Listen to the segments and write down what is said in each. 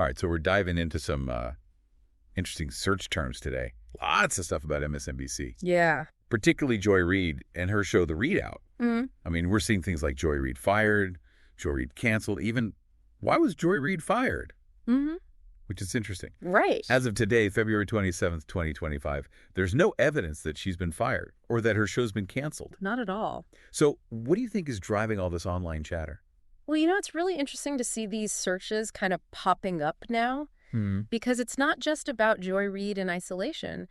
All right, so we're diving into some interesting search terms today. Lots of stuff about MSNBC. Yeah. Particularly Joy Reid and her show, The Readout. Mm-hmm. I mean, we're seeing things like Joy Reid fired, Joy Reid canceled, even why was Joy Reid fired? Mm-hmm. Which is interesting. Right. As of today, February 27th, 2025, there's no evidence that she's been fired or that her show's been canceled. Not at all. So what do you think is driving all this online chatter? Well, it's really interesting to see these searches kind of popping up now because it's not just about Joy Reid in isolation.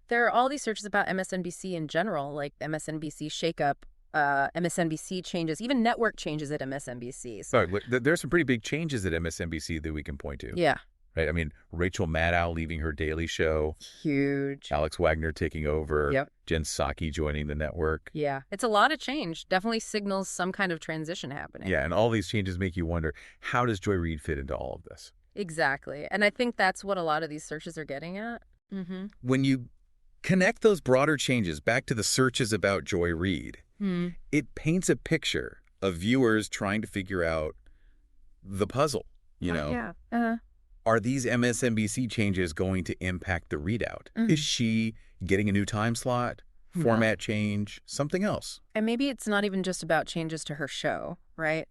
There are all these searches about MSNBC in general, like MSNBC shakeup, MSNBC changes, even network changes at MSNBC. Sorry, there's some pretty big changes at MSNBC that we can point to. Yeah. Right. I mean, Rachel Maddow leaving her daily show. Huge. Alex Wagner taking over. Yep. Jen Psaki joining the network. Yeah. It's a lot of change. Definitely signals some kind of transition happening. Yeah. And all these changes make you wonder, how does Joy Reid fit into all of this? Exactly. And I think that's what a lot of these searches are getting at. Mm-hmm. When you connect those broader changes back to the searches about Joy Reid, it paints a picture of viewers trying to figure out the puzzle, you know? Yeah. Uh-huh. Are these MSNBC changes going to impact the readout? Is she getting a new time slot, format change, something else? And maybe it's not even just about changes to her show, right?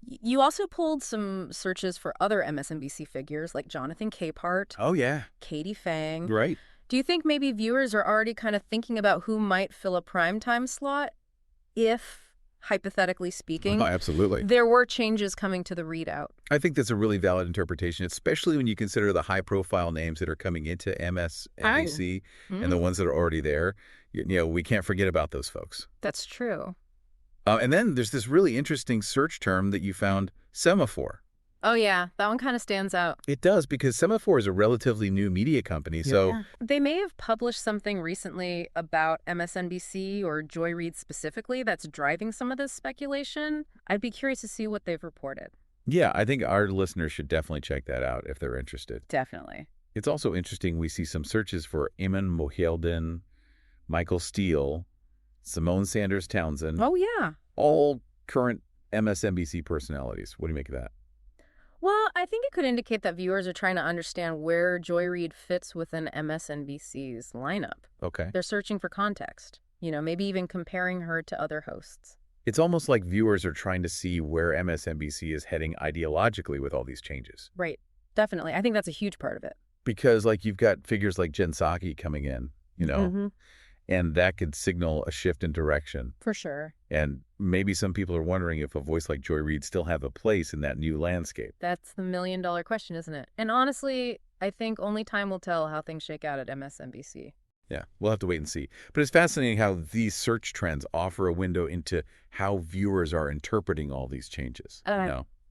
You also pulled some searches for other MSNBC figures like Jonathan Capehart. Oh, yeah. Katie Fang. Right. Do you think maybe viewers are already kind of thinking about who might fill a primetime slot if, hypothetically speaking, absolutely, there were changes coming to the readout? I think that's a really valid interpretation, especially when you consider the high-profile names that are coming into MSNBC and the ones that are already there. You know, we can't forget about those folks. That's true. And then there's this really interesting search term that you found, semaphore. Oh, yeah. That one kind of stands out. It does, because Semaphore is a relatively new media company, so... They may have published something recently about MSNBC or Joy Reid specifically that's driving some of this speculation. I'd be curious to see what they've reported. Yeah, I think our listeners should definitely check that out if they're interested. Definitely. It's also interesting we see some searches for Eamon Mohiuddin, Michael Steele, Simone Sanders Townsend. Oh, yeah. All current MSNBC personalities. What do you make of that? Well, I think it could indicate that viewers are trying to understand where Joy Reid fits within MSNBC's lineup. Okay. They're searching for context, maybe even comparing her to other hosts. It's almost like viewers are trying to see where MSNBC is heading ideologically with all these changes. Right. Definitely. I think that's a huge part of it. Because, you've got figures like Jen Psaki coming in, and that could signal a shift in direction. For sure. And maybe some people are wondering if a voice like Joy Reid still have a place in that new landscape. That's the million-dollar question, isn't it? And honestly, I think only time will tell how things shake out at MSNBC. Yeah, we'll have to wait and see. But it's fascinating how these search trends offer a window into how viewers are interpreting all these changes.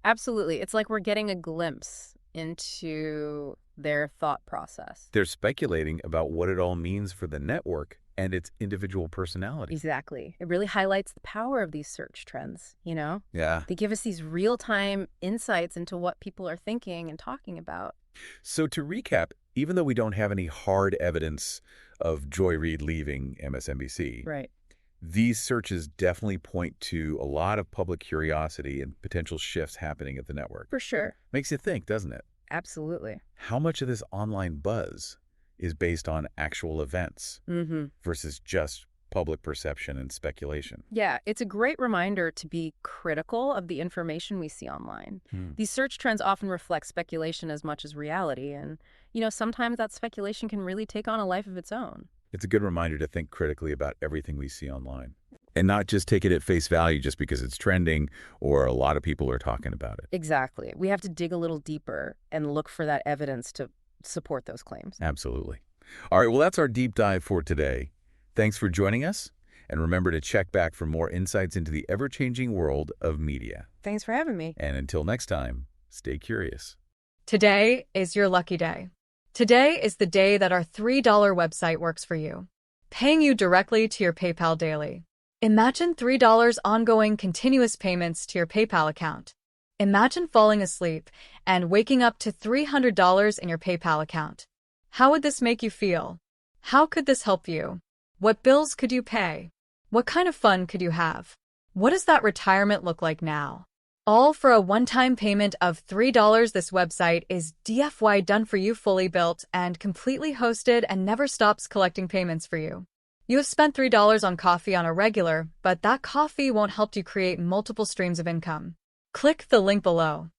Absolutely. It's like we're getting a glimpse into their thought process. They're speculating about what it all means for the network and its individual personality. Exactly. It really highlights the power of these search trends, Yeah. They give us these real-time insights into what people are thinking and talking about. So to recap, even though we don't have any hard evidence of Joy Reid leaving MSNBC, right, these searches definitely point to a lot of public curiosity and potential shifts happening at the network. For sure. Makes you think, doesn't it? Absolutely. How much of this online buzz is based on actual events versus just public perception and speculation? Yeah, it's a great reminder to be critical of the information we see online. These search trends often reflect speculation as much as reality, and, sometimes that speculation can really take on a life of its own. It's a good reminder to think critically about everything we see online and not just take it at face value just because it's trending or a lot of people are talking about it. Exactly. We have to dig a little deeper and look for that evidence to support those claims. Absolutely. All right, well, that's our deep dive for today. Thanks for joining us, and remember to check back for more insights into the ever-changing world of media. Thanks for having me. And until next time, stay curious. Today is your lucky day. Today is the day that our $3 website works for you, paying you directly to your PayPal daily. Imagine $3 ongoing continuous payments to your PayPal account. Imagine falling asleep and waking up to $300 in your PayPal account. How would this make you feel? How could this help you? What bills could you pay? What kind of fun could you have? What does that retirement look like now? All for a one-time payment of $3. This website is DFY done for you, fully built and completely hosted, and never stops collecting payments for you. You have spent $3 on coffee on a regular, but that coffee won't help you create multiple streams of income. Click the link below.